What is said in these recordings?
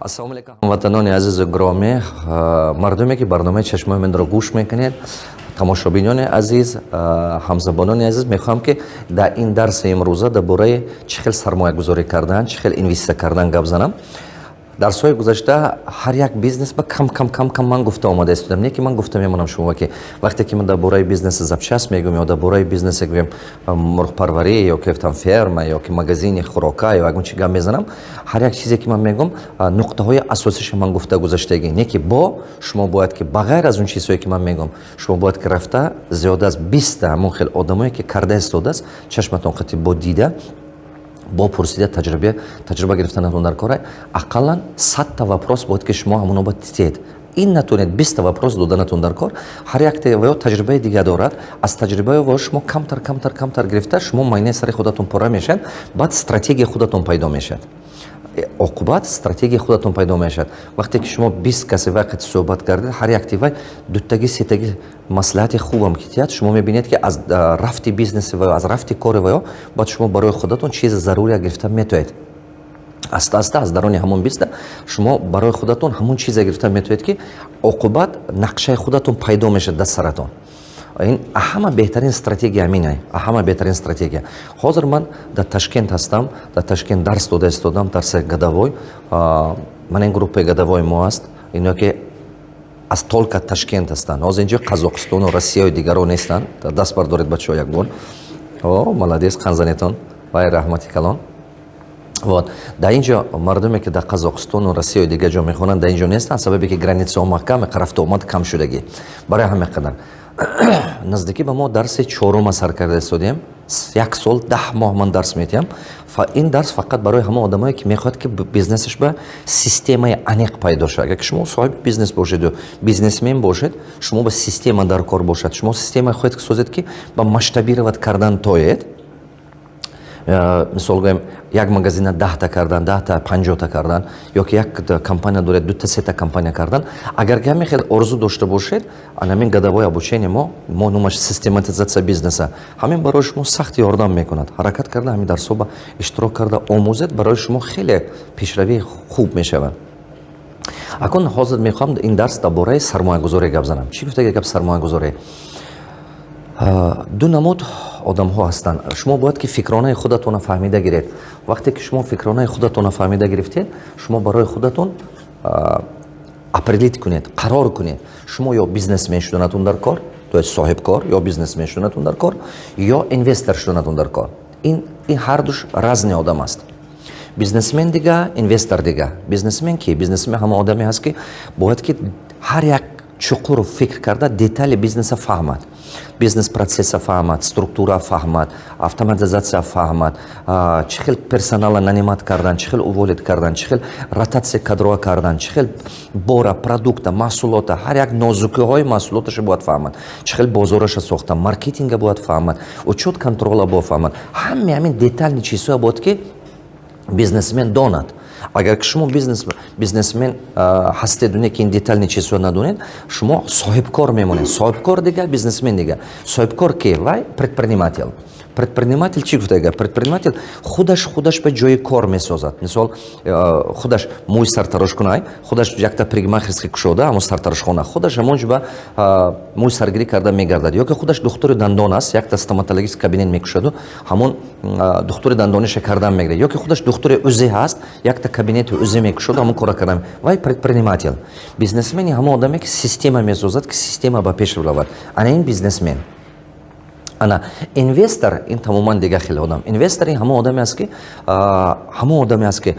ассалому алайкум ҳамватанони азизу гиромӣ, мардуме ки барномаи чашмои менро гӯш мекунед, тамошобинони азиз, ҳамзабонони азиз, мехоҳам ки дар ин дарси имрӯза дар бораи чӣ хел сармоягузорӣ кардан, чӣ хел инвестиция кардан гап занам. дарсҳои гузашта ҳар як бизнес ба кам ман гуфта омада истодам. Не ки ман гуфта мемонам шумо ки вақте ки ман дар бораи бизнеси запчаст мегӯем ё дар бораи бизнеси гӯем мурғпарварӣ ё ки гуфтам ферма ё ки магазини хӯрока ё ягон чӣ гап мезанам, ҳар як чизе ки ман мегӯям нуқтаҳои асосиша ман гуфта гузаштагӣ. Не ки шумо бояд ки ба ғайр аз он чизҳое ки ман мегӯям, шумо бояд ки рафта зиёда аз 20 ҳамон хел одамое ки карда истодааст, чашматон қатӣ бо дида, бо пурсида таҷриба гирифтанатон дар кора, ақаллан 100 вопрос бояд ки шумо ҳамоно ба титед. ин натонед 20 вопрос доданатон дар кор, ҳар якте ё таҷрибаи дига дорад, аз таҷрибаи ва шумо камтар гирифта шумо майнаи сари худатон пора мешавад, баъд стратегияи худатон пайдо мешавад. оқибат стратегияи худатон пайдо мешавад. вақте ки шумо 20 касе вақти суҳбат кардед, ҳар якти вай дутаги сетаги маслиҳати хубам ки тиҳад, шумо мебинед ки аз рафти бизнеси ва аз рафти кори ва баъд шумо барои худатон чизи зарурия гирифта метавонед. аста аз дарони ҳамон 20 шумо барои худатон ҳамон чизе гирифта метавонед ки оқибат нақшаи худатон пайдо мешавад дар саратон. ин ҳама беҳтарин стратегия аминай, ҳама беҳтарин стратегия. ҳозир ман дар Ташкент ҳастам, дар Ташкент дарс дода истодам, дарси гадавой. ман ин группаи гадавои мо аст, ино ки аз толка Ташкент ҳастанд. ҳозир инҷо Қазоқистону Россияи дигаро нестанд. даст бардоред бачаҳо як бор. молодец, ханзанетон, вай раҳмати калон. дар инҷо мардуме ки дар Қазоқистону Россияи дигар ҷо мехонанд, дар инҷо нестанд, сабабе ки границаҳо маҳкаме, рафту омад кам шудагӣ. барои ҳаме қадар наздики ба мо дарси 4 сар карда истодем. 1 сол 10 моҳ ман дарс метиҳам. ин дарс фақат барои ҳама одамое ки мехоҳад ки бизнесаш ба системаи аниқ пайдо шавад. агар шумо соҳиби бизнес бошед ё бизнесмен бошед, шумо ба система дар кор бошад, шумо системаи хоҳед созед ки ба масштабировать кардан тоед. мисол гӯем як магазина 10 кардан, 10 50 кардан, ё ки як компания доред 2-3 компания кардан. агар ки ҳамин хел орзу дошта бошед, ҳамин гадавои обучение мо номаш систематизация бизнеса, ҳамин барои шумо сахт ёрдам мекунад. ҳаракат карда ҳамин дарсҳо ба иштирок карда омӯзед, барои шумо хеле пешравии хуб мешавад. акун ҳозир мехоҳам ин дарс дар бораи сармоягузорӣ гап занам. чӣ гуфта гап сармоягузорӣ? ду намуд одамҳо ҳастанд. шумо бояд ки фикронаи худатонро фаҳмида гиред. вақте ки шумо фикронаи худатонро фаҳмида гирифтед, шумо барои худатон апрелит кунед, қарор кунед. шумо ё бизнесмен шуданатон дар кор, то есть соҳибкор, ё бизнесмен шуданатон дар кор, ё инвестор шуданатон дар кор. ин ҳар душ разни одам аст. бизнесмен дига, инвестор дига. бизнесмен ки? бизнесмен ҳама одаме ҳаст ки бояд ки ҳар як чуқуру фикр карда детали бизнеса фаҳмад. бизнес процесса фаҳмад, структура фаҳмад, автоматизация фаҳмад, чӣ хел персонала нанимат кардан, чӣ хел уволид кардан, чӣ хел ротатсия кадрова кардан, чӣ хел бора, продукта, маҳсулота, ҳар як нозукиҳои маҳсулоташа бояд фаҳмад, чӣ хел бозораша сохта, маркетинга бояд фаҳмад, учёт контрола бояд фаҳмад. ҳамин детальни чизҳоя бояд ки бизнесмен донад. агар ки шумо бизнесмен ҳастед, не ки ин детальни чизҳо надонед, шумо соҳибкор мемонед. соҳибкор дига, бизнесмен дига. соҳибкор ки? вай предприниматель. предприниматель чӣ гуфта гап? предприниматель худаш ба ҷои кор месозад. мисол худаш мӯй сартарошкунай, худаш якта парикмахерский кушода, ҳамон сартарошхона, худаш ҳамонҷо ба мӯй саргирӣ карда мегардад. ё ки худаш духтури дандон аст, якта стоматологический кабинет мекушаду, ҳамон духтури дандониша кардан мегирад. ё ки худаш духтури узи ҳаст, якта кабинети узи мекушаду, ҳамон кора кардан. вай предприниматель. бизнесмени ҳамон одаме ки система месозад, ки система ба пеш равад. ана ин бизнесмен. ана инвестор ин тамоман дига хеле одам. инвестор ин ҳамон одаме аст ки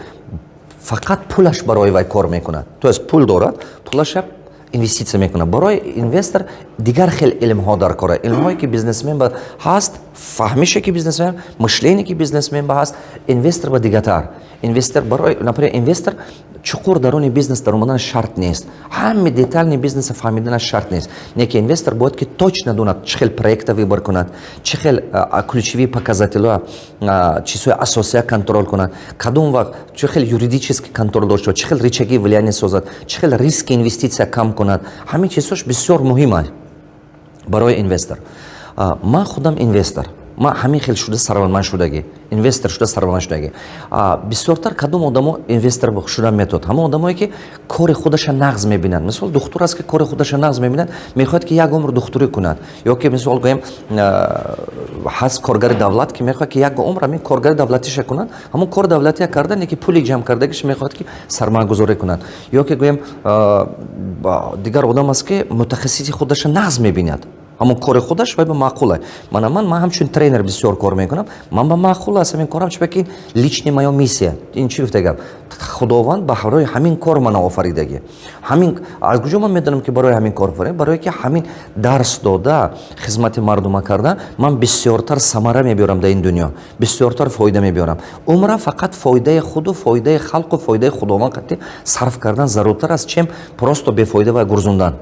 фақат пулаш барои вай кор мекунад. то есть пул дорад, пулаша инвестиция мекунад. барои инвестор дигар хел илмҳо дар кора. илмҳое ки бизнесмен ба ҳаст, фаҳмише ки бизнесмен, мишление ки бизнесмен ба ҳаст, инвестор ба дигатар. инвестор барои, например, инвестор чуқур дарони бизнес дар омадан шарт нест. ҳами детальни бизнеса фаҳмиданаш шарт нест. не ки инвестор бояд ки точно донад чӣ хел проекта выбор кунад, чӣ хел ключевии показателҳоя, чизҳои асосия контрол кунад, кадом вақт чӣ хел юридический контрол дошта, чӣ хел рычаги влияние созад, чӣ хел риски инвестиция кам кунад. ҳамин чизҳош бисёр муҳим аст барои инвестор. ман худам инвестор. ма ҳамин хел шуда сарвалманд шудагӣ, инвестор шуда сарвалманд шудагӣ. Бисёртар кадом одамо инвестор шуда метод? Ҳамон одамое ки кори худаша нағз мебинанд. Мисол духтур аст ки кори худаша нағз мебинад, мехоҳад ки як умр духтурӣ кунад. Ё ки мисол гӯем ҳаст коргари давлат ки мехоҳад ки як умр ҳамин коргари давлатиша кунад, ҳамон кори давлатия карда не ки пули ҷамъ кардагиш мехоҳад ки сармаягузорӣ кунад. Ё ки гӯем дигар одам аст ки мутахассиси худаша нағз мебинад. ҳамон кори худаш вай ба маъқулай. Ман ҳамчун тренер бисёр кор мекунам. Ман ба маъқул аст ҳамин корам, чунки ин лични моя миссия. Ин чӣ гуфта гап? Худованд ба ҳарои ҳамин кор мана офаридагӣ. Ҳамин аз куҷо ман медонам ки барои ҳамин кор офарид? Барое ки ҳамин дарс дода, хизмати мардума карда, ман бисёртар самара мебиёрам дар ин дунё. Бисёртар фоида мебиёрам. Умра фақат фоидаи худу, фоидаи халқу, фоидаи худованд қати сарф кардан заруртар аст, чем просто бефоида ва гурзундан.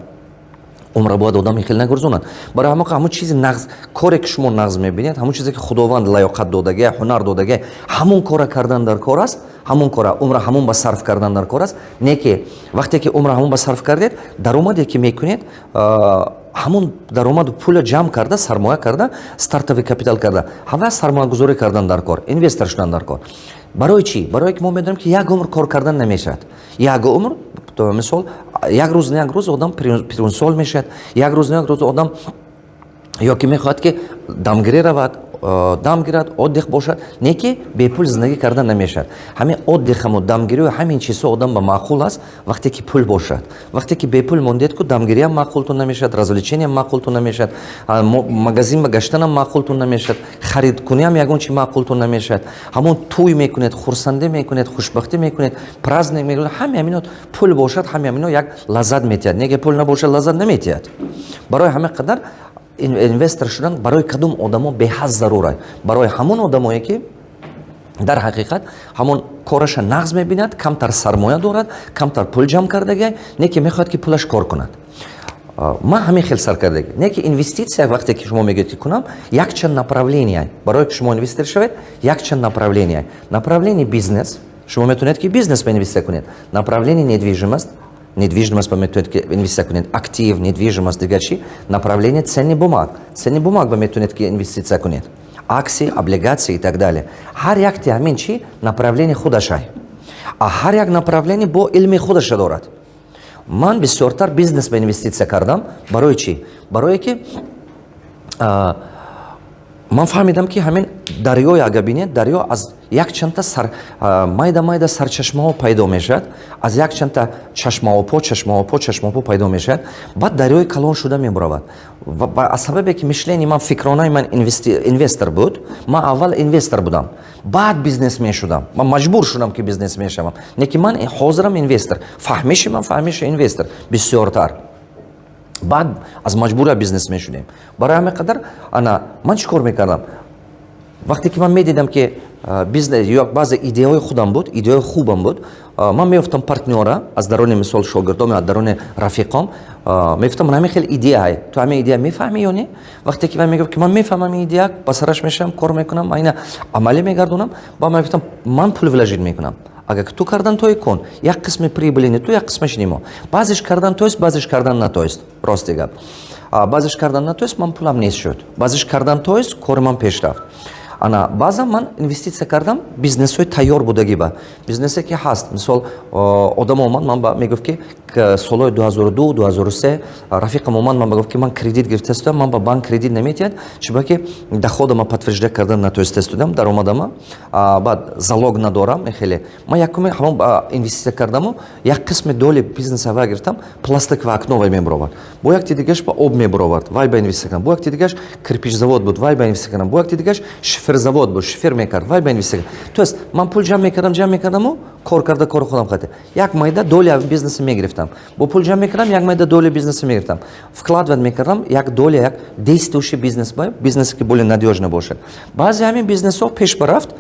Умра бояд одам хел нагурзонад. Барои ҳамон чизи нағз, коре ки шумо нағз мебинед, ҳамон чизе ки худованд лаёқат додагӣ, ҳунар додагӣ, ҳамон кора кардан дар кор аст, ҳамон кора умра ҳамон ба сарф кардан дар кор аст. Не ки вақте ки умра ҳамон ба сарф кардед, даромаде ки мекунед, ҳамон даромаду пула ҷамъ карда, сармоя карда, стартави капитал карда, ҳава сармоягузорӣ кардан дар кор, инвестор шудан дар кор. Барои чӣ? Барое ки мо медонем ки як умр кор кардан намешавад. Як умр мисол як рӯз на як рӯз одам пирунсол мешавад, як рӯз на як рӯз одам ё ки мехоҳад ки дамгирӣ равад, дам гирад, отдих бошад, не ки бепул зиндагӣ кардан намешавад. Ҳамин отдихаму дамгирию ҳамин чизҳо одам ба маъқул аст вақте ки пул бошад. Вақте ки бепул мондед ку дамгириям маъқултун намешавад, развлечениям маъқултун намешавад, магазин ба гаштанам маъқултун намешавад, харидкуниям ягон чи маъқултун намешавад. Ҳамон туй мекунед, хурсандӣ мекунед, хушбахтӣ мекунед, праздник мекунед, ҳами ҳамино пул бошад, ҳами ҳамино як лаззат метиҳад. Неге пул набошад, лаззат наметиҳад. Барои ҳамин қадар инвестор шудан барои кадом одамо беҳад зарур аст. Барои ҳамон одамое ки дар ҳақиқат ҳамон кораша нағз мебинад, камтар сармоя дорад, камтар пул ҷамъ кардагӣ, не ки мехоҳад ки пулаш кор кунад. Ман ҳамин хел сар кардагӣ. Не ки инвестиция вақте ки шумо мегӯед ки кунам, якчанд направление. Барои ки шумо инвестор шавед, якчанд направление. Направление бизнес. Шумо метавонед ки бизнес ба инвестиция кунед. Направление недвижимост. Недвижимост ба метавонед ки инвестиция кунед. Актив, недвижимост, дигар чӣ? Направление ценни бумаг. Ценни бумаг ба метавонед ки инвестиция кунед. Аксии, облигации и так далее. Ҳар якти ҳамин чӣ направление худашай. А ҳар як направление бо илми худаша дорад. Ман бисёртар бизнес ба инвестиция кардам. Барои чӣ? Барое ки ман фаҳмидам ки ҳамин дарёе ага бинед, дарё аз якчанда майда сарчашмаҳо пайдо мешавад, аз якчанда чашмаопо пайдо мешавад, баъд дарёи калон шуда мебаровад. Аз сабабе ки мишлени ман, фикронаи ман инвестор буд, ман аввал инвестор будам, баъд бизнес мешудам. Ман маҷбур шудам ки бизнес мешавам. Не ки ман ҳозирам инвестор, фаҳмиши ман фаҳмиши инвестор бисёртар. баъд аз маҷбурия бизнес мешудем. Барои ҳамин қадар ман чӣ кор мекардам? Вақте ки ман медидам ки бизнес ё баъзе идеяҳои худам буд, идеяҳои хубам буд, ман меёфтам партнёра аз дарони мисол шогирдом, аз дарони рафиқом, мегуфтам ман ҳамин хел идея ҳай, ту ҳамин идея мефаҳмӣ ё не? Вақте ки ман мегуфт ки ман мефаҳмам ин идея, ба сараш мешавам, кор мекунам, ман ина амалӣ мегардонам, баъд ман мегуфтам ман пул вложит мекунам. Агар ту кардан той кун, як қисми прибыли не ту, як қисмаш нимо. Баъзеш кардан тоист, баъзеш кардан натоист. Рости гап. Баъзеш кардан натоист, ман пулам нест шуд. Баъзеш кардан тоист, кори ман пеш рафт. Баъзан ман инвестиция кардам, бизнесҳои тайёр будагӣ ба. Бизнесе ки ҳаст, мисол одам омад, ман мегуфт ки солҳои 2002, 2003 рафиқам омад, ман мегуфт ки ман кредит гирифта истодам, ман ба банк кредит наметиҳад, чиба ки доходама подтверждение кардан натоиста истодам, даромадама, баъд залог надорам, хеле. Ман якуме ҳамон инвестиция кардаму, як қисми доли бизнеса вай гирифтам, пластикова окно вай мебаровард. Бо якти дигаш ба об мебаровард, вай ба инвестиция кардам. Бо якти дигаш кирпичзавод буд, вай ба инвестиция кардам. Бо якти дигаш шифрзавод буд, шифр мекард, вай ба инвестиция кардам. То есть ман пул ҷамъ мекардаму, кор карда кори худам хати. Як майда доли бизнеса мегирифтам. Бо пул ҷамъ мекардам, як майда доли бизнеса мегирифтам. Вкладват мекардам, як доли, як действующий бизнес ба, бизнес ки более надёжна бошад. Баъзе ҳамин бизнесҳо пеш барафт.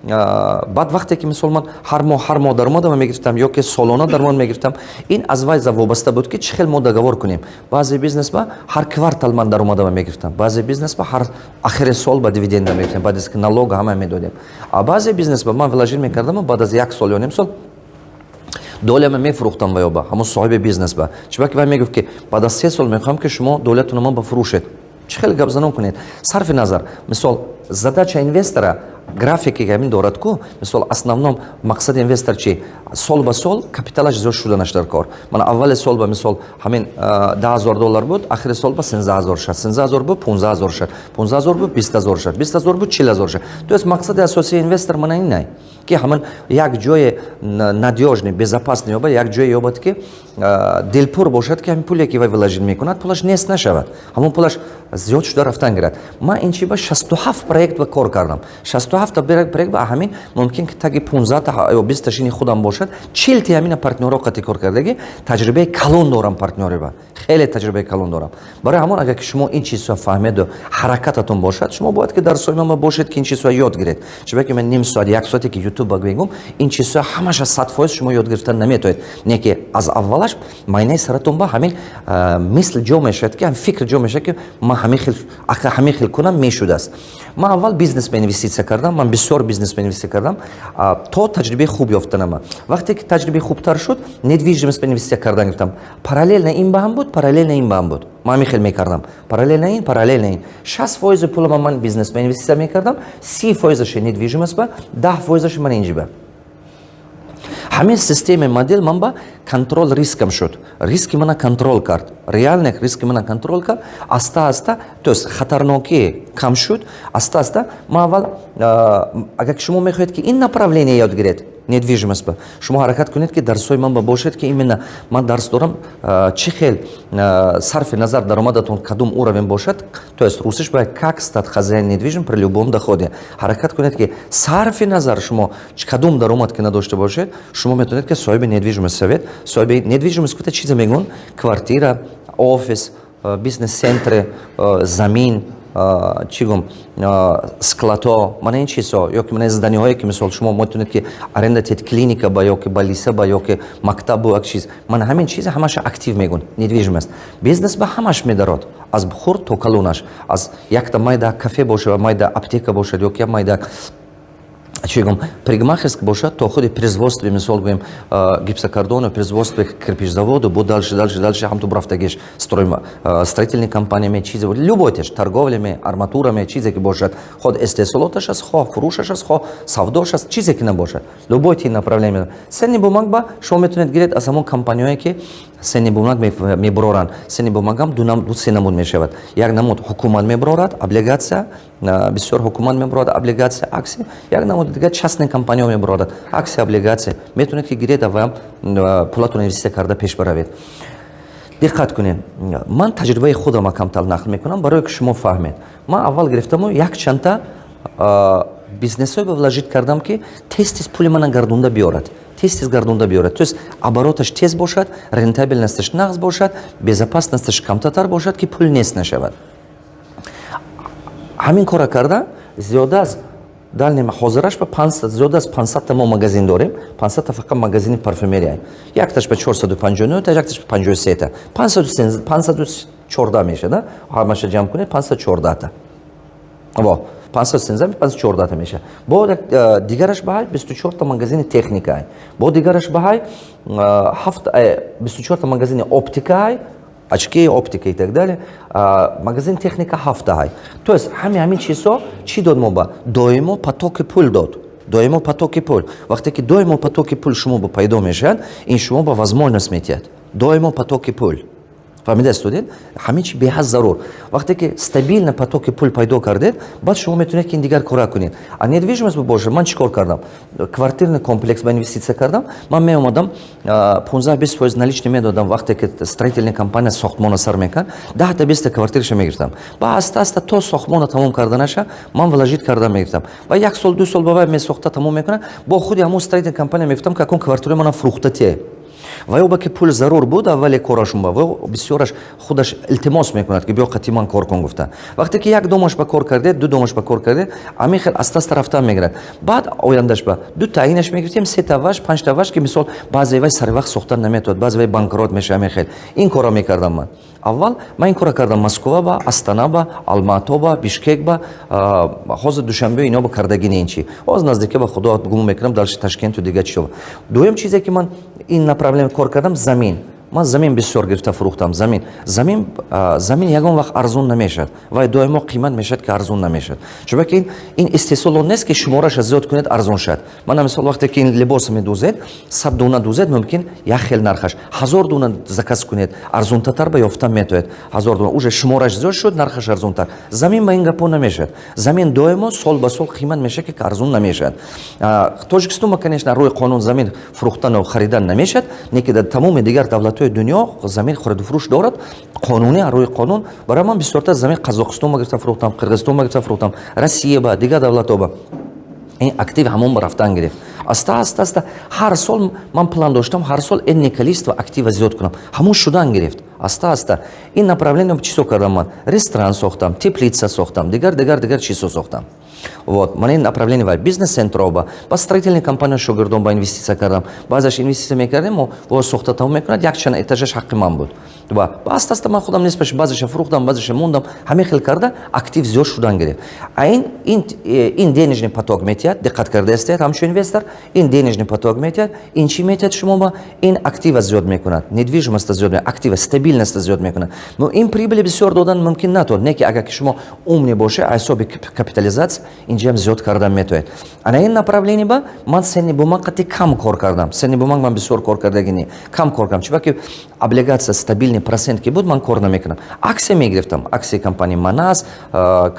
Баъд вақте ки мисол ман ҳар моҳ даромадам мегирифтам ё ки солона даромад мегирифтам, ин аз вай вобаста буд ки чӣ хел мо договор кунем. Баъзе бизнес ба ҳар квартал ман даромадам мегирифтам, баъзе бизнес ба ҳар ахири сол ба дивиденда мегирифтам, баъд аз ки налог ҳама медодем. Баъзе бизнес ба ман вложит мекардам, баъд аз як сол ё ним сол долиама мефурӯхтам ба ҳамон соҳиби бизнес ба. Чиба ки вай мегуфт ки баъд аз 3 сол мехоҳам ки шумо долиятонро ман ба фурӯшед. چه خیلی گپ زنم کنید صرف نظر مثال задача инвестора графики ҳамин дорад ку мисол основном мақсади инвестор чи сол ба сол капиталаш зиёд шуданаш дар кор ман аввали сол ба мисол ҳамин $10,000 буд ахири сол ба 13000 шад 13000 буд 15000 шад 15000 буд 20000 шад 20000 буд 40000 шад то есть мақсади асосии инвестор мана ин най ки ҳамин як ҷое надёжный безопасный ёбад як ҷое ёбад ки дилпур бошад ки ҳамин пуле ки вай вложит мекунад пулаш нест нашавад ҳамон пулаш зиёд шуда рафтан гирад ман ин чи ба 67 проект ба кор кардам 67 та проект ба ҳамин мумкин ки таги 15 та ё 20 ташини худам бошад 40 ти ҳамина партнёро қати кор кардаги таҷрибаи калон дорам партнёри ба хеле таҷрибаи калон дорам барои ҳамон агар ки шумо ин чизро фаҳмеду ҳаракататон бошад шумо бояд ки дар соима бошед ки ин чизро ёд гиред чиба ки ман ним соат як соате ки ютуб мегум ин чизро ҳамаша 100% шумо ёд гирифтан наметавонед не ки аз аввалаш майнаи саратон ба ҳамин мисл ҷо мешавад ки ҳамин фикр ҷо мешавад ки ман ҳамин хел кунам мешудааст ман аввал бизнесмен инвеститсия кардам ман бисёр бизнесмен инвеститсия кардам то таҷрибаи хуб ёфтанама вақте ки таҷрибаи хубтар шуд недвижимост инвеститсия кардан гирифтам параллелно ин ба ҳам буд параллелно ин ба ҳам буд ман ҳамин хел мекардам параллелно ин параллелно ин 60% пулама ман бизнесмен инвеститсия мекардам 30% недвижимост ба 10% ман инҷиба ҳамин системаи модель ман ба контрол рискам шуд риски мана контрол кард реально риски мана контрол кард аста аста то есть хатарнокие кам шуд аста аста ман аввал агар шумо мехоҳед ки ин направление ёд гиред недвижимост ба шумо ҳаракат кунед ки дарсҳои ман ба бошед ки именно ман дарс дорам чӣ хел сарфи назар даромадатон кадом уровень бошад то есть русиш ба как стать хозяин недвижим при любом доходе ҳаракат кунед ки сарфи назар шумо кадом даромад ки надошта бошед шумо метавонед ки соҳиби недвижимост шавед соҳиби недвижимост кута чизе мегӯянд квартира офис бизнес центре замин чӣ гум складҳо мана ин чизҳо ё ки мана зданиҳое ки мисол шумо метавонед ки аренда диҳед клиника ба ё ки ба лиса ба ё ки мактаб бу як чиз мана ҳамин чиз ҳамаша актив мегӯянд недвижимост бизнес ба ҳамаш медарод аз хурд то калонаш аз якта майда кафе бошад майда аптека бошад ё ки як майда чӣ гум парикмахерск бошад то худи производстве мисол гӯем гипсокардону производстве кирпичзаводу бу дальше ҳамту рафтагиш строительни компанияме чизе любой теж торговляме арматураме чизе ки бошад ход истеҳсолоташ аст хоҳ фурӯшаш аст хоҳ савдош аст чизе ки набошад любой тин направление сенни бумаг ба шумо метавонед гиред аз ҳамон компаниҳое ки сенни бумаг мебуроранд сенни бумагам ду се намуд мешавад як намуд ҳукумат мебурорад облигатсия бисёр ҳукумат мебурорад облигатсия аксия як намуд дигар частные компаниҳо мебурорад аксия облигатсия метавонед ки гиред ва пулатон инвестисия карда пеш баравед диққат кунед ман таҷрибаи худам камтар нақл мекунам барое ки шумо фаҳмед ман аввал гирифтаму як чанда бизнесҳое ба вложит кардам ки тез пули мана гардонда биёрад тез гардонда биёрад то есть обороташ тез бошад рентабельносташ нағз бошад безопасносташ камтартар бошад ки пул нест нашавад ҳамин кора карда зиёда аз далнем ҳозираш ба 500 зиёда аз 500 та мо магазин дорем 500 та фақат магазини парфюмерия якташ ба 459 та якташ ба 53 та 514 меша да ҳамаша ҷамъ кунед 514 та во 513 514 та меша бо дигараш баҳай 24 та магазини техникаи бо дигараш баҳай 24 та магазини оптикаи очки оптика и так далее магазин техника 7 таҳай то есть ҳамин чизҳо чӣ дод мо ба доимо потоки пул дод доимо потоки пул вақте ки доимо потоки пул шумо ба пайдо мешавад ин шумо ба возможност метиҳад доимо потоки пул фаҳмидаст студент ҳамин чи беҳад зарур вақте ки стабилна потоки пул пайдо кардед баъд шумо метавонед ки ин дигар кора кунед а недвижимост бошад ман чӣ кор кардам квартирный комплекс ба инвеститсия кардам ман меомадам 15-20% налични медодам вақте ки строительная компания сохтмона сар мекард 10-20 квартираша мегирифтам ба аста аста то сохтмона тамом карданаша ман вложит карда мегирифтам ва 1 сол 2 сол баъд месохта тамом мекунам бо худи ҳамон строительная компания мегуфтам ки акун квартираи мана фурӯхтатие ва ё ба ки пул зарур буд аввале корашон ба ва бисёраш худаш илтимос мекунад ки биё қати ман кор кун гуфта вақте ки як домаш ба кор кардед ду домаш ба кор кардед ҳамин хел аста аста рафтан мегирад баъд ояндаш ба ду таинаш мегирифтем 3 та ваш 5 та ваш ки мисол баъзе вай сари вақт сохтан наметавад баъзе вай банкрот меша ҳамин хел ин кора мекардам ман аввал ман ин кора кардам Москва ба Астана ба Алмато ба Бишкек ба ҳозир Душанбе ино ба кардагини ин чи ҳозир наздика ба худо гумон мекунам далши Ташкенту дига чиё дуюм чизе ки ман ин направление кор кардам замин من زمین بسیار گرفته فروختم. زمین یگان وقت ارزون نمیشد و دائما قیمت میشد که ارزون نمیشد. چون که این استحصال نیست که شمارش زیاد کنید ارزون شد. من مثلا وقتی که این لباس میدوزید 100 دونه دوزید ممکن یک خیل نرخش 1000 دونه زکات کنید ارزون تر به یافتن میتوید. 1000 دونه уже شمارش زیاد شد نرخش ارزون تر. زمین با این گپا نمیشد. زمین دائما سال به سال قیمت میشه که ارزون نمیشد. تاجیکستان ما конечно روی قانون زمین فروختن و خریدن نمیشد. نیکی در تمام دیگر دولت‌های دنیا زمین خرید و فروش دارد قانونی روی قانون. برای من بسیار تا زمین قزاقستان ما گرفته فروختم، قرقیزستان ما گرفته فروختم، روسیه با دیگر دولت‌ها با این اکتیو همون برفتن گرفت. استا هر سال من پلان داشتم هر سال این نیکلیست و اکتیو زیاد کنم همون شدن گرفت. استا این направление چیزو کردم من رستوران ساختم، теплица ساختم، دیگر چیزو ساختم. Вот, من این направление و بیزنس سنترها با строительной компания شاگردان با اینوستیسیا کردم. بعضش اینوستیسیا میکردیم و ساخته تمام میکند یک چند اتاجش حق من بود. و استا من خودم نسبتش بعضش فروختم بعضش موندم همه خیل کرده اکتیو زیاد شدن گرفت. این денежный поток میتید دقت کرده استید همچون اینوستر این денежный поток میتید این چی میتید شما با این اکتیو زیاد میکند недвижимость زیاد میکند اکتیو استابیلنس زیاد میکند. но این прибыль بسیار دادن ممکن نتون نه که اگر که شما عمری باشه حساب کپیتالیزاц اینجا هم زیاد کردن میتوید. انا این направление با من سنی بومنگ قطعی کم کار کردم. سنی بومنگ من بسیار کار کردگی نی کم کار کردم چون که облигация стабильный процент که بود من کار نمیکنم. акции میگرفتم акции компании Manas,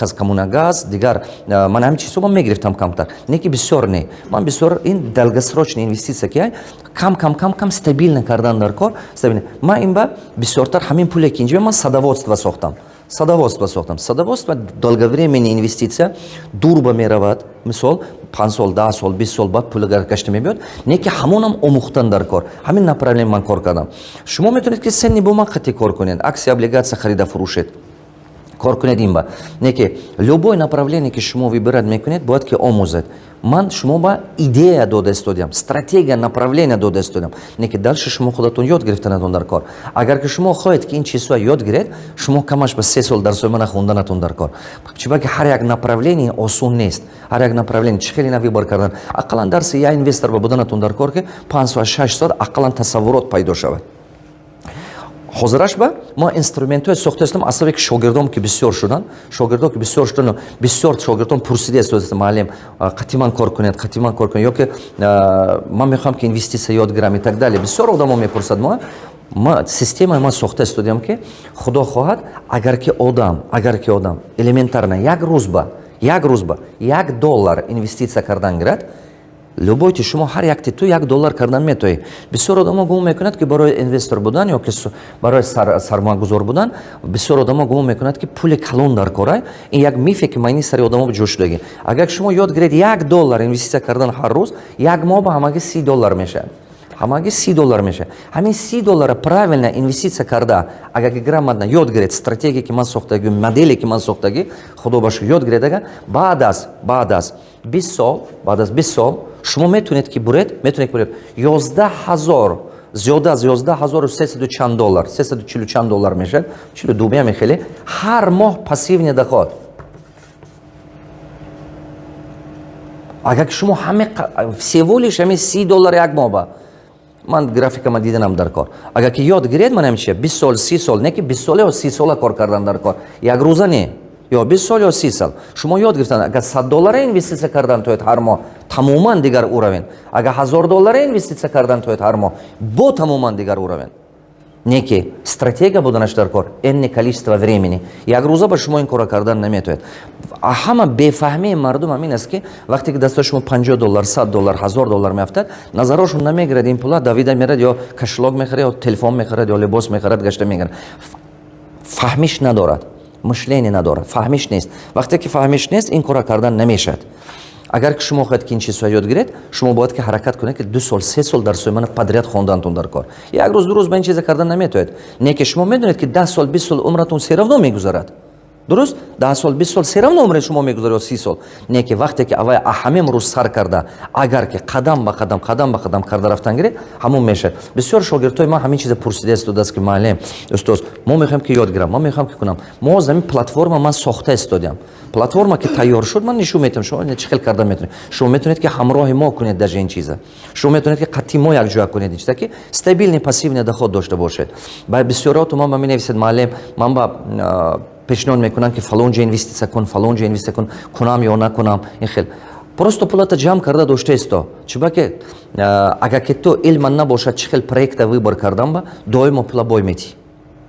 Казкоммунагаз دیگر من همین چیزو من میگرفتم کمتر نه که بسیار نه من بسیار این долгосрочные инвестиции که کم стабильно کردن در کار стабильно من این با بسیارتر همین پولی که اینجا من садоводство ساختم. Садоводство долговременная инвестиция дурба меравад мисол 5 сол 10 сол 20 сол бад пули гашта мебиёд не ки ҳамонам омӯхтан дар кор ҳамин направление ман кор кардам. шумо метавонед ки сенни бо ман қатъи кор кунед аксия облигация харида фурӯшед кор кунед ин ба не ки любое направление ки шумо выбират мекунед бояд ки омӯзад. من شما با ایده داده استودیم استراتژی направление داده استودیم نه که دلش شما خودتون یاد گرفتنتون در کار. اگر که شما خواهید که این چیزها یاد گیرید شما کمش به 3 سال درس من خوندنتون در کار. چون که هر یک направление آسون نیست. هر یک направление چه خیلی نوی بار کردن اقلا درس یا اینوستر با بودنتون در کار که 5 و 6 سال اقلا تصورات پیدا شود. ҳозираш ба мо инструментҳои сохта ҳастем асбабе ки шогирдом ки бисёр шудан бисёр шогирдон пурсида истод муаллим қатъи ман кор кунед ё ки ман мехоҳам ки инвестисия ёд гирам и так далее бисёр одамо мепурсад системаи ман сохта истодиам ки худо хоҳад агар ки одам элементарно як рӯз ба $1 инвестисия кардан гирад любойти шумо ҳар як ту $1 кардан метавонед. бисёр одамо гумон мекунад ки барои инвестор будан ё ки барои сармоягузор будан бисёр одамо гумон мекунад ки пули калон дар кора. ин як мифе ки майни сари одамо ҷо шудагӣ. агар шумо ёд гиред $1 инвестисия кардан ҳар рӯз як моҳ ба ҳамагӣ $30 мешавад. ҳамагӣ $30 мешавад. ҳамин $30 правилно инвестисия карда агар ки грамотно ёд гиред стратегия ки ман сохтагӣ моделе ки ман сохтагӣ худо баша ёд гиред агар баъд аз 20 сол шумо метавонед ки буред 11000 зиёда аз 11300 чанд доллар 340 чанд доллар мешавад 42 мехеле ҳар моҳ пассивни доход. агар шумо ҳаме всего лишь ҳаме $30 як моҳ ба ман графикама диданам дар кор агар ки ёд гиред манам чи 20 сол 30 сол не ки 20 сола ё 30 сола кор кардан дар кор як рӯза не ё 20 сол ё 30 сал шумо ёд гирифтан агар $100 инвестисия кардан тоед ҳар моҳ тамоман дигар уровень агар $1000 инвестисия кардан тоед ҳар моҳ бо тамоман дигар уровень не ки стратегия буданаш дар кор энне количество времени як рӯза ба шумо ин кора кардан наметавонед. ҳама бефаҳмии мардум ҳамин аст ки вақте ки дастаи шумо $50 $100 $1000 меафтад назарашон намегирад ин пула давида мерад ё кашлог мехарад ё телефон мехарад ё либос мехарад гашта мегирад. фаҳмиш надорад мышление надорад фаҳмиш нест. вақте ки фаҳмиш нест ин кора кардан намешавад. агар ки шумо хоҳед ки ин чизҳо ёд гиред шумо бояд ки ҳаракат кунед ки 2 сол 3 сол дарсои мана подряд хондантун дар кор. як рӯз ду рӯз ба ин чиза кардан наметавонед. не ки шумо медонед ки 10 сол 20 сол умратун серавно мегузарад дуруст 10 сол 20 сол все равно умре шумо мегузоред 30 сол не ки вақте ки авай ҳама имрӯз сар карда агар ки қадам ба қадам карда рафтан гиред ҳамон мешавад. бисёр шогирдҳои ман ҳамин чиза пурсида истодаст ки маълим устоз мо мехоҳем ки ёд гирам мо мехоҳам ки кунам мо замин платформа ман сохта истодиам платформа ки тайёр шуд ман нишон метавонам шумо чӣ хел карда метавонед шумо метавонед ки ҳамроҳи мо кунед дар ин чиза шумо метавонед ки қатъи мо якҷоя кунед ин чиза ки стабилни пассивни доход дошта бошед. ба бисёроту ман ба менависед маълим ман ба пешниҳод мекунам ки фалонҷа инвеститсия кун фалонҷа инвеститсия кун кунам ё накунам ин хел просто пулата ҷамъ карда дошта исто чиба ки агар ки ту илман набошад чӣ хел проекта выбор кардан ба доимо пула бой метӣ.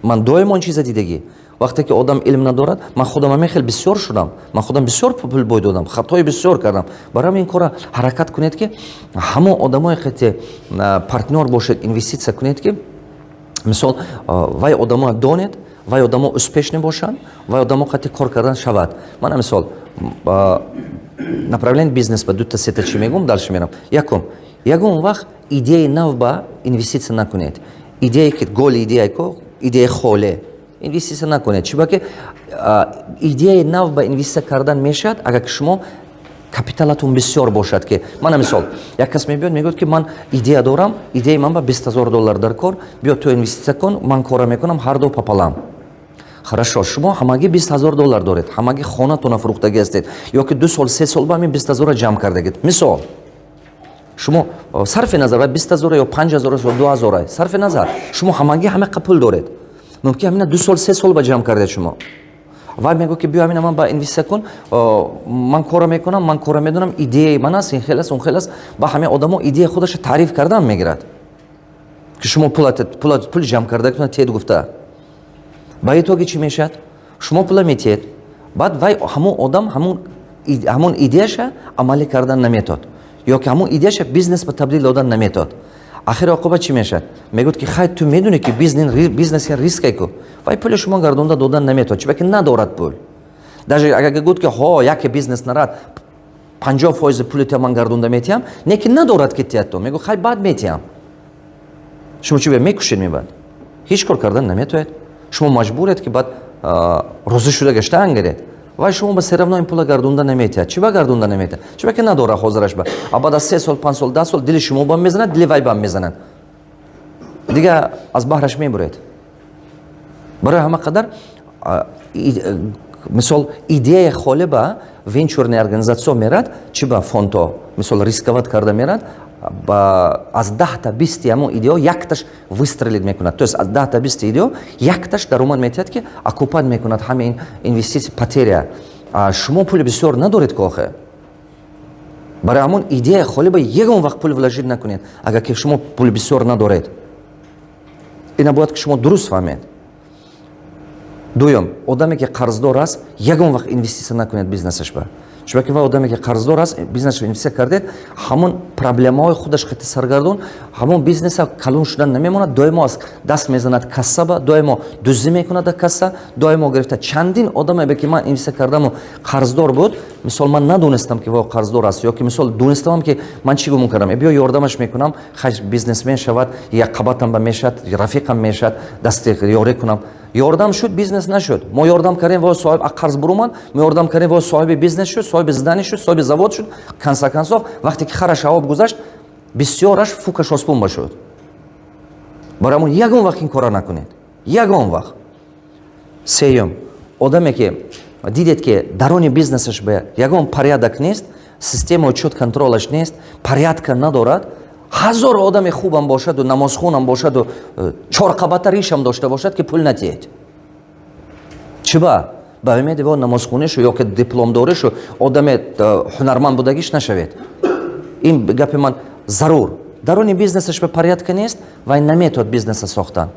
ман доимо он чиза дидагӣ вақте ки одам илм надорад ман худам ҳамин хел бисёр шудам ман худам бисёр пул бой додам хатои бисёр кардам барои ҳамин кора ҳаракат кунед ки ҳамон одамое ки партнёр бошед инвеститсия кунед ки мисол вай одамоа донед вай одамо успешни бошанд вай одамо қати кор кардан шавад. ман мисол направление бизнес ба дута сета чӣ мегум далши мерам ягон вақт идеяи нав ба инвеститсия накунед идея ки голи идея ко идея холе инвеститсия накунед чиба ки идеяи нав ба инвеститсия кардан мешавад агар ки шумо капиталатун бисёр бошад ки ман мисол як кас мебиёд мегӯяд ки ман идея дорам идеяи ман ба $20,000 дар кор биё ту инвеститсия кун ман кора мекунам ҳарду папалам. Хорошо, шумо ҳамагӣ $20,000 доред ҳамагӣ хонатона фурӯхтагӣ ҳастед ё ки 2 сол 3 сол ба ҳамин $20,000 ҷамъ кардагид мисол шумо сарфи назар ба $20,000 ё $5,000 ё $2,000 сарфи назар шумо ҳамагӣ ҳамақа пул доред мумкин ҳамина 2 сол 3 сол ба ҷамъ кардед шумо вай мегӯяд ки биё ҳамина ман ба инвестисия кун ман кора мекунам ман кора медонам идеяи ман аст ин хел аст он хел аст ба ҳамаи одамо идеяи худаша таъриф кардан мегирад ки шумо пули ҷамъ кардагитона тед гуфта ба итоги чӣ мешавад шумо пула метиҳед баъд вай ҳамон одам ҳамон идеяша амалӣ кардан наметод ё ки ҳамон идеяша бизнес ба табдил додан наметод ахири оқибат чӣ мешавад мегӯяд ки хай ту медони ки бизнес риске ку вай пули шумо гардонда додан наметод чиба ки надорад пул даже агар гуфт ки ҳо яке бизнес нарад 50% пули ту ман гардонда метиҳам не ки надорад ки тиҳад ту мегӯ хай баъд метиҳам шумо чӣ мекушед мебад ҳеҷ кор кардан наметавонед шумо маҷбуред ки баъд розӣ шуда гаштан гиред вай шумо ба серавно ин пула гардонда наметиҳад чиба гардонда наметиҳад чиба ки надора ҳозираш ба а баъд аз 3 сол 5 сол 10 сол дили шумо бам мезанад дили вай бам мезанад дига аз баҳраш мебуред барои ҳама қадар мисол идея холе ба венчурни организатсия мерад чӣ ба фондо мисол рисковат карда мерад аз 10 20 ҳамон идео якташ выстрелид мекунад то есть аз 10 20 идео якташ даромад метиҳад ки оккупат мекунад ҳамаи инвеститсия потеря шумо пули бисёр надоред ки охир барои ҳамон идея холе ба ягон вақт пул вложид накунед агар ки шумо пули бисёр надоред ина бояд ки шумо дуруст фаҳмед. дуюм одаме ки қарздор аст ягон вақт инвеститсия накунед бизнесаш ба чиба ки вай одаме ки қарздор аст бизнесаш инвестисия кардед ҳамон проблемаҳои худаш қити саргардон ҳамон бизнеса калон шудан намемонад доимо аз даст мезанад касса ба доимо дуздӣ мекунад касса доимо гирифта чандин одаме бе ки ман инвестисия кардаму қарздор буд мисол ман надонистам ки вай қарздор аст ё ки мисол донистамам ки ман чӣ гумон кардам биё ёрдамаш мекунам хай бизнесмен шавад яққабатам ба мешавад рафиқам мешавад дасти ёрӣ кунам ёрдам шуд бизнес нашуд мо ёрдам кардем вой соҳиб қарз буромад мо ёрдам кардем вой соҳиби бизнес шуд соҳиби здани шуд соҳиби завод шуд консов вақте ки хараш ҳавоб гузашт бисёраш фукаш оспун ба шуд барои ҳамон ягон вақт ин кора накунед ягон вақт. сеюм одаме ки дидед ки дарони бизнесаш ба ягон порядок нест системаи учёт контролаш нест порядка надорад ҳазор одами хубам бошаду намозхонам бошаду 4 қабата ришам дошта бошад ки пул натиҳед чиба ба умеди во намозхонишу ё ки дипломдоришу одаме ҳунарманд будагиш нашавед ин гапи ман зарур дарони бизнесаш ба порядка нест вай наметавад бизнеса сохтан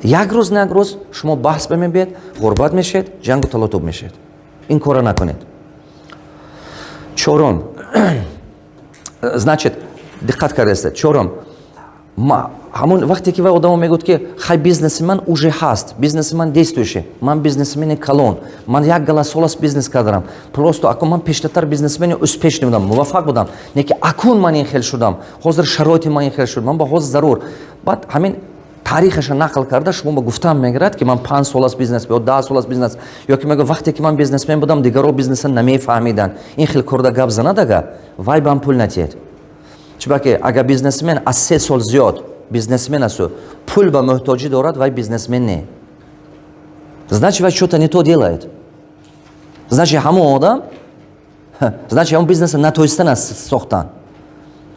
як рӯз на як рӯз шумо баҳс бемебиед ғурбат мешед ҷангу талотуб мешед ин кора накунед. чорум значит диққат кардастед чорум ҳамон вақте ки вай одамо мегӯяд ки хай бизнеси ман уже ҳаст бизнеси ман действующий ман бизнесмени калон ман як гала сол аст бизнес кардарам просто акун ман пештартар бизнесмени успешни будам муваффақ будам не ки акун ман ин хел шудам ҳозир шароити ман ин хел шуд ман ба ҳозир зарур баъд ҳамин таърихаша нақл карда шумо ба гуфтан мегирад ки ман 5 сол аст бизнес ё 10 сол аст бизнес ё ки мегӯяд вақте ки ман бизнесмен будам дигаро бизнеса намефаҳмидан ин хел курда гап занад ага вай бам пул натиҳед чунки агар бизнесмен аз 3 сол зиёд бизнесмен асту пул ба муҳтоҷӣ дорад вай бизнесмен не значит вай что-то не то делает значит ҳамон одам значит ҳамон бизнеса натоистан аст сохтан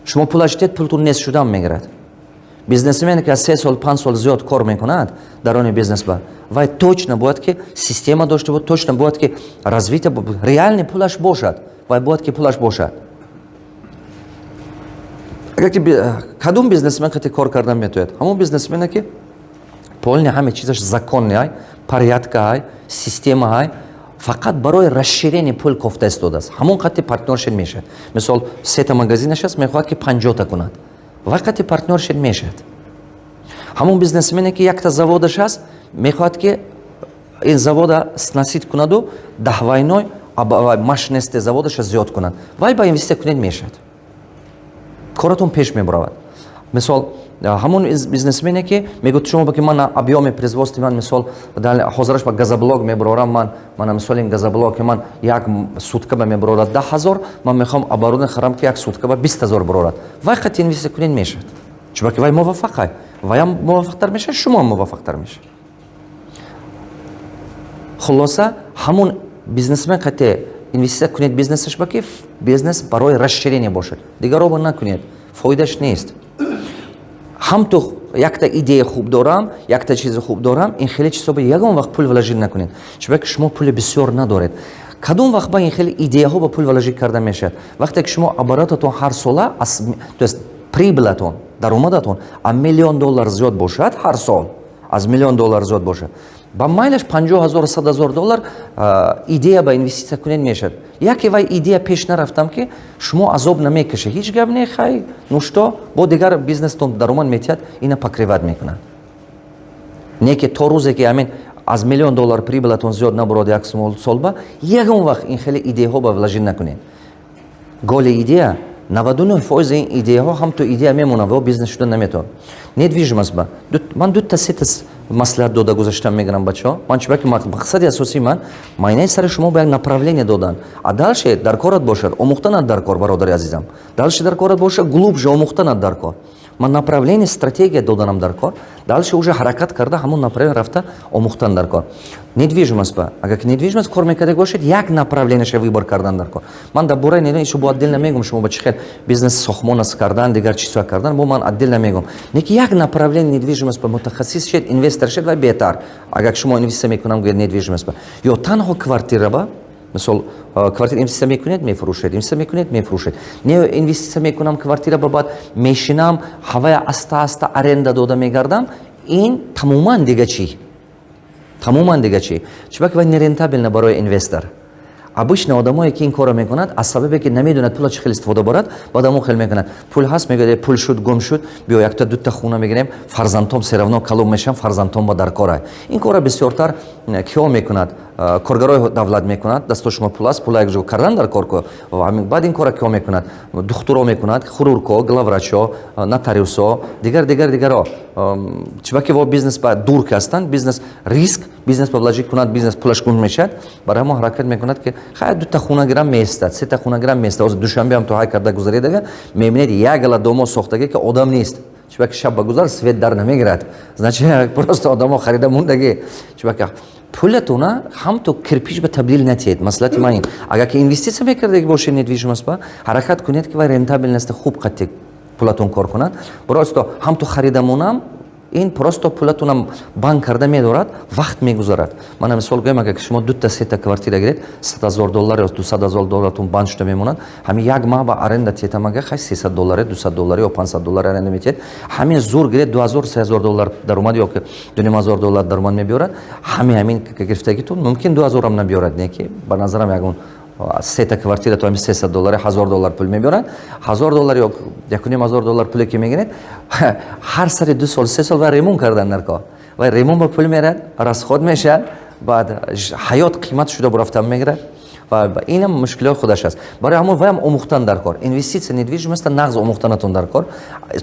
шумо пулаш дед пултун нест шудан мегирад бизнесмен ки аз 3 сол 5 сол зиёд кор мекунад дар они бизнес ба вай точно бояд ки система дошта бошад точно бояд ки развитие реальный пулаш бошад вай бояд ки пулаш бошад агар ки кадом бизнесмен хати кор кардан метавояд ҳамон бизнесмене ки полни ҳаме чизаш законне ай порядка ай система ай фақат барои расширени пул кофта истодааст ҳамон қати партнершин мешавад мисол 3 магазинаш аст мехоҳад ки 50 кунад вай қати партнершин мешавад ҳамон бизнесмене ки якта заводаш аст мехоҳад ки ин завода снасид кунаду даҳвайной машинисти заводаша зиёд кунад вай ба инвестиция кунед мешавад коратон пеш мебаравад мисол ҳамон бизнесмене ки мегӯяд шумо ки ман объёми производства ман мисол ҳозираш ба газоблок мебарорам ман мисол ин газоблок ман як сутка ба мебарорад 10,000 ман мехоҳам оборудование харам ки як сутка ба 20,000 барорад вай қати инвестиция кунед мешавад чунки вай муваффақ ай вайам муваффақтар мешавад шумоам муваффақтар мешавад хулоса ҳамон бизнесмен қати инвестиция кунед бизнесаш ба ки бизнес барои расширение бошад дигаро ба накунед фоидаш нест ҳам ту якта идея хуб дорам якта чизи хуб дорам ин хеле чизо ба ягон вақт пул вложи накунед чунки шумо пули бисёр надоред кадом вақт ба ин хеле идеяҳо ба пул вложи карда мешавад вақте ки шумо оборотатон ҳар сола то есть прибылатон даромадатон $1 миллион зиёд бошад ҳар сол аз $1 миллион зиёд бошад ба майлаш 50,000 $100,000 идея ба инвестиция кунед мешавад яке вай идея пеш нарафтам ки шумо азоб намекаша ҳеҷ гап не хай ну что бо дигар бизнестон даромад метиҳад ина покриват мекунад не ки то рӯзе ки ҳамин аз $1 миллион прибылатон зиёд набурод як сол ба ягон вақт ин хеле идеяҳо ба вложи накунед голи идея 99% ин идеяҳо ҳам то идея мемонад ва бизнес шуда наметавонад недвижимост ба ман дута сета маслиҳат дода гузаштан мегирам бачаҳо ман чунки мақсади асосии ман майнаи сари шумо ба як направление додан а дальше дар корат бошад омӯхтанат дар кор бародари азизам дальше дар корат бошад глубже омӯхтанат дар кор ман направление стратегия доданам дар кор дальше уже ҳаракат карда ҳамон направление рафта омӯхтан дар кор недвижимост ба агар ки недвижимост кор мекарда бошед як направлениеша выбор кардан дар кор ман дар бораи недвижимост бо отдельно мегум шумо ба чӣ хел бизнес сохмон аст кардан дигар чизҳо кардан бо ман отдельно мегум неки як направление недвижимост ба мутахассис шед инвестор шед ва беҳтар агар шумо инвестиция мекунам гӯяд недвижимост ба ё танҳо квартира ба мисол квартира инвестиция мекунед мефурӯшед инвестиция мекунед мефурӯшед не инвестиция мекунам квартира ба баъд мешинам ҳавая аста аста аренда дода мегардам ин тамоман дига чӣ чунки вай нерентабелна барои инвестор обычно одамое ки ин корро мекунад аз сабабе ки намедонад пула чӣ хел истифода барад баъд ҳамон хел мекунад пул ҳаст мегӯяд пул шуд гум шуд биё якта дута хуна мегирем фарзандом серавно калом мешавам фарзандом ба дар корай ин корро бисёртар киҳо мекунад коргарои давлат мекунад дасто шумо пул аст пула якҷо кардан дар кор ко баъд ин корро киҳо мекунад духтуро мекунад хирургҳо главврачҳо нотариусҳо дигаро чунки во бизнес ба дур кастанд бизнес риск бизнес ба вложи кунад бизнес пулаш гум мешавад барои ҳамон ҳаракат мекунад ки хай дута хуна гирам меистад сета хуна гирам меистад ҳозир душанбе ҳам то ҳай карда гузаредага мебинед ягла домо сохтага ки одам нест чунки шаб ба гузар свет дар намегирад значит просто одамо харида мондаги чунки пулатона ҳам то кирпич ба табдил натиҳед маслиҳати ман ин агар ки инвестиция мекардаги бошед недвижимост ба ҳаракат кунед ки вай рентабельности хуб қати пулатон кор кунад просто ҳам то харида монам ин просто пулатонам банк карда медорад вақт мегузарад мана мисол гӯям агар шумо дута сета квартира гиред $100,000 ё $200,000 банд шуда мемонад ҳамин як маҳ ба аренда тетам агар хай $300 $200 ё $500 аренда метиҳед ҳамин зур гиред $2,000-3,000 даромад ё ки $2,500 даромад мебиёрад ҳамин гирифтагитон мумкин $2,000 набиёрад не ки ба назарам ягон сета квартира то ҳамин $300 $1,000 пул мебиёрад $1,000 ё $1,500 пуле ки мегиред ҳар сари 2 сол 3 сол вай ремонт кардан дар кор вай ремонт ба пул мерад расход мешавад баъд ҳаёт қимат шуда бурафтан мегирад اینم مشکلات خودش است. برای همون وام آموختن در کار اینوستیسیون недвижимость نغز آموختنتون در کار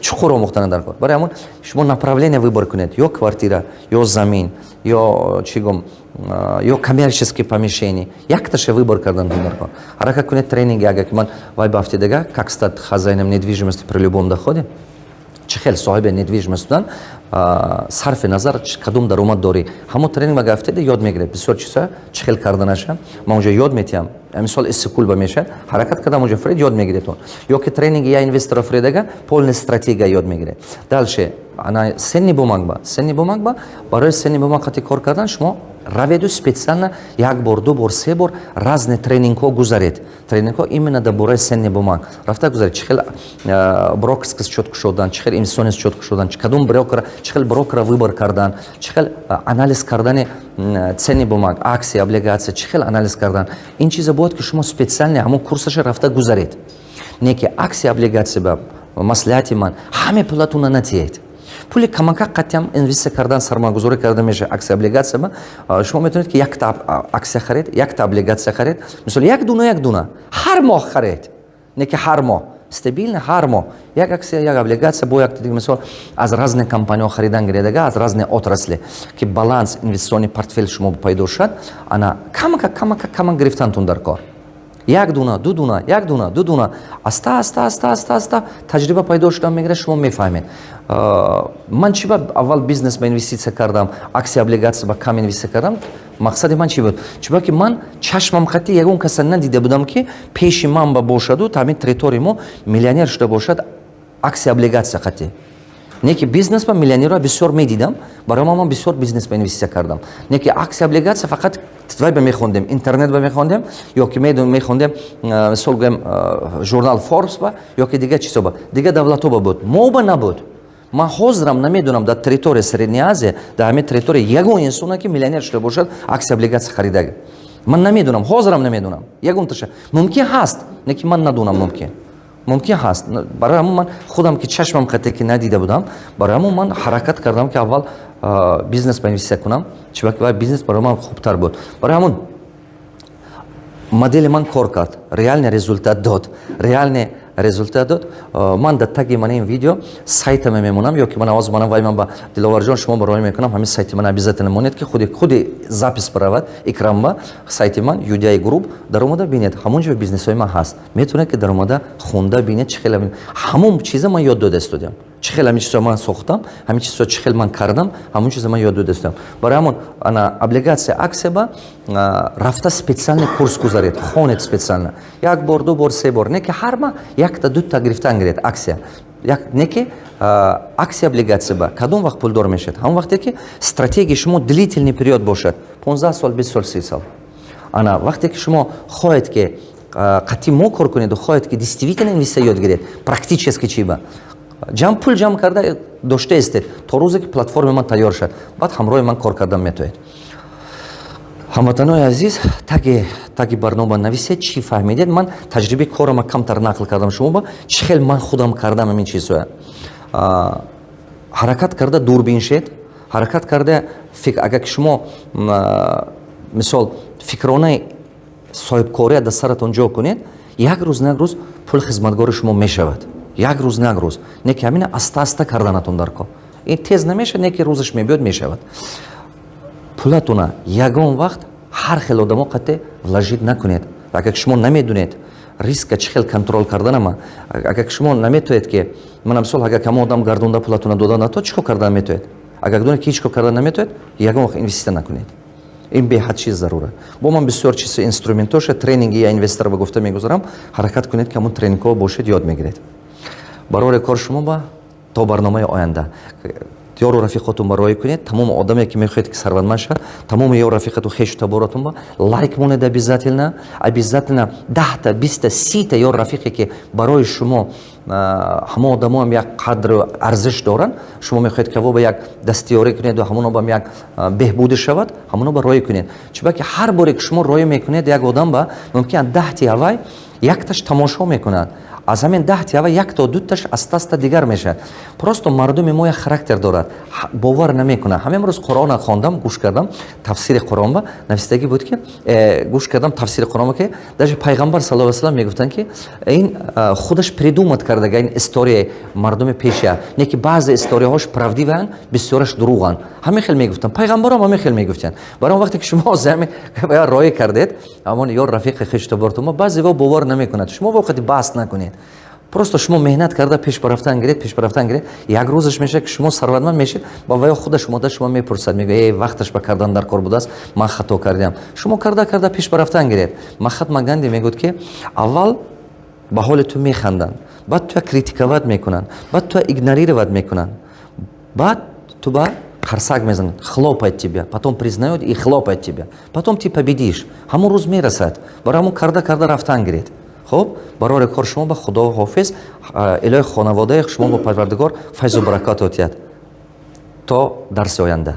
چقدر آموختن در کار. برای همون شما направление выбор کنید یا کвартира یا زمین یا چیگم یا коммерческие помещения یک تاش выбор کردن در کار. حرکت کنید тренинги اگه که من وای بافته دیگه как стать хозяином недвижимости при любом доходе چخیل صاحب недвижимость بودن صرف نظر کدوم درآمد داری همون ترینینگ ما گفته یاد میگیره بسیار چیزا چخیل کردنشه من اونجا یاد میتیم مثال اسکول بمیشه حرکت کردم اونجا فرید یاد میگیره تو یا که ترینینگ یا اینوستر فریدگا полная стратегия یاد میگیره. دالشه انا سنی بومنگ با برای سنی بومنگ خاطر کار کردن شما رویدو специально یک بار دو بار سه بار разные тренинг ها گذارید. тренинг ها именно در برای سنی بومنگ رفته گذارید چخیل брокерскис چطور شدن چخیل اینوستیسیون چطور شدن کدوم بروکر چخیل بروکر выбор کردن چخیل анализ کردن ценный бумаг акции облигации چخیل анализ کردن این چیزا بود که شما специально همون کورسش رفته گذارید. نه که акции облигации با مصلحت من همه پولتون نتیید پول کماکا قطعا اینوست کردن سرمایه‌گذاری کرده میشه акции облигации با شما میتونید که یک تا акция خرید یک تا облигация خرید مثلا یک دونه هر ماه خرید نه که هر ماه استابیل هر ماه یک акция یک облигация با یک دیگه مثلا از разные компании خریدن گردیده از разные отрасли که баланс инвестиционный портфель شما پیدا شد انا کماکا گرفتنتون در کار یک دونه دو دونه استا تجربه پیدا شدن میگیره شما میفهمید. من چی بود اول بیزنس با اینوستیسیون کردم акции облигации با کم اینوست کردم مقصد من چی بود چی بود که من چشمم خطی یگون کس ندیده بودم که پیش من باشد و تامین تریتوریمو میلیونر شده باشد акции облигации خطی نه که بیزنس با میلیونرها بسیار میدیدم برای من بسیار بیزنس با اینوستیسیون کردم نه که акции облигации فقط وای میخوندم اینترنت میخوندم یا که میخوندم مثلا گم ژورنال فوربس با یا که دیگه چیزا با دیگه دولت ها بود ما نبود. من حاضرم نمیدونم در تریتوری سرедней آزیا در همین تریتوری یگون انسان که میلیونر شده باشد акции облигации خریده من نمیدونم حاضرم نمیدونم یگون تشه ممکن هست نه که من ندونم ممکن هست. برای همون من خودم که چشمم خطی که ندیده بودم برای همون من حرکت کردم که اول بیزنس با اینوستیسیون کنم چون که بیزنس برای من خوبتر بود. برای همون مدل من کار کرد реальный результат дод من در تگ من این ویدیو سایتم میمونم یا که من آواز منم وای من با دلوار جان شما برای میکنم همین سایت من обязательно مونید که خودی запись برود اکرام با سایت من یودای گروپ در اومده بینید همونجا بیزنس های من هست میتونه که در اومده خونده بینید چخیل همون چیزا من یاد داده استودیم چخیل همین چیزا من ساختم همین چیزا چخیل من کردم همون چیزا من یاد داده استودیم. برای همون انا облигация акции با رفته специальный کورس گذارید خونید специально یک بار دو بار سه بار نه که هر ما یک تا دو تا گرفتن گرید акция یک نه که акции облигации با کدوم وقت پول دار میشد همون وقتی که استراتژی شما длительный период باشد 15 سال 20 سال 30 سال انا وقتی که شما خواهید که قطعی مو کار کنید و خواهید که действительно اینوستیسیون یاد گیرید практически چی با پول جمع کرده داشته استید تا روزی که پلتفرم من تیار شد بعد همراه من کار کردن میتونید. هموطنان عزیز تاگی برنامه نویسید چی فهمیدید من تجربه کارم کمتر نقل کردم شما با چخیل من خودم کردم همین چیزها حرکت کرده دوربین شد حرکت کرده فکر اگر شما مثال فکرانه صاحب کاری در سرتون جا کنید یک روز پول خدمتگار شما میشود یک روز نه که همین استا کردنتون در کار این تیز نمیشه نه که روزش میبیاد میشود پولتون یگان وقت هر خیلی آدم قطع ولاجید نکنید. اگر شما نمیدونید ریسک چخیل کنترل کردن ما اگر شما نمیتونید که من مثلا اگر کم آدم گردونده پولتون دادن تو چیکار کردن میتونید اگر دونید که هیچ کار کردن نمیتونید یگان وقت اینوستیسیون نکنید این به حد چیز ضروره. با من بسیار چیز اینسترومنتاش ترینینگ یا اینوستر به گفته میگذارم حرکت کنید که همون ترینینگ ها باشید یاد میگیرید. برای کار شما با تا برنامه آینده یارو رفیقاتون برای کنید تمام آدمی که میخواید که ثروتمند شد تمام یارو رفیقاتو خیش تباراتون با لایک مونید обязательно 10 تا 20 تا 30 تا یار رفیقی که برای شما همه آدما هم یک قدر و ارزش دارن شما میخواید که با یک دستیاری کنید و همونا با یک بهبود شود همونا با رای کنید چون که هر باری که شما رای میکنید یک آدم با ممکن 10 تا یک تاش تماشا میکند аз ҳамин 10 тиава як то дуташ аз таста дигар мешавад. Просто мардуми мо як характер дорад, бовар намекунад. ҳамин рӯз Қуръона хондам, гӯш кардам тафсири Қуръон ба навистагӣ буд ки гӯш кардам тафсири Қуръон ки даже пайғамбар саллаллоҳу алайҳи ва саллам мегуфтанд ки ин худаш придумат кардага ин историяи мардуми пеша, не ки баъзе историяҳош правдиванд, бисёраш дурӯғанд. ҳамин хел мегуфтанд, пайғамбарам ҳамин хел мегуфтанд. барои он вақте ки шумо зами роя кардед, амон ёр рафиқи хишто бортумо баъзеҳо бовар намекунад. шумо вақти баҳс накунед, просто шумо меҳнат карда пеш ба рафтан гиред, як рӯзаш мешавад ки шумо сарватманд мешед, ба ваё худаш модар шумо мепурсад, мегӯяд вақташ ба кардан дар кор будааст, ман хато кардам. шумо карда пеш ба рафтан гиред. Махатма Ганди мегӯяд ки аввал ба ҳоли ту механданд, баъд ту критиковать мекунанд, баъд ту игнорировать мекунанд, баъд ту ба қарсак мезанад, хлопает тебя, потом признают и хлопает тебя, потом ты победишь. ҳамон рӯз мерасад. барои ҳамон карда рафтан гиред. хуб, барори кор шумо ба худо ҳофиз, илоҳи хонаводаи шумо ба Парвардигор файзу баракат отиҳад. То дарси оянда.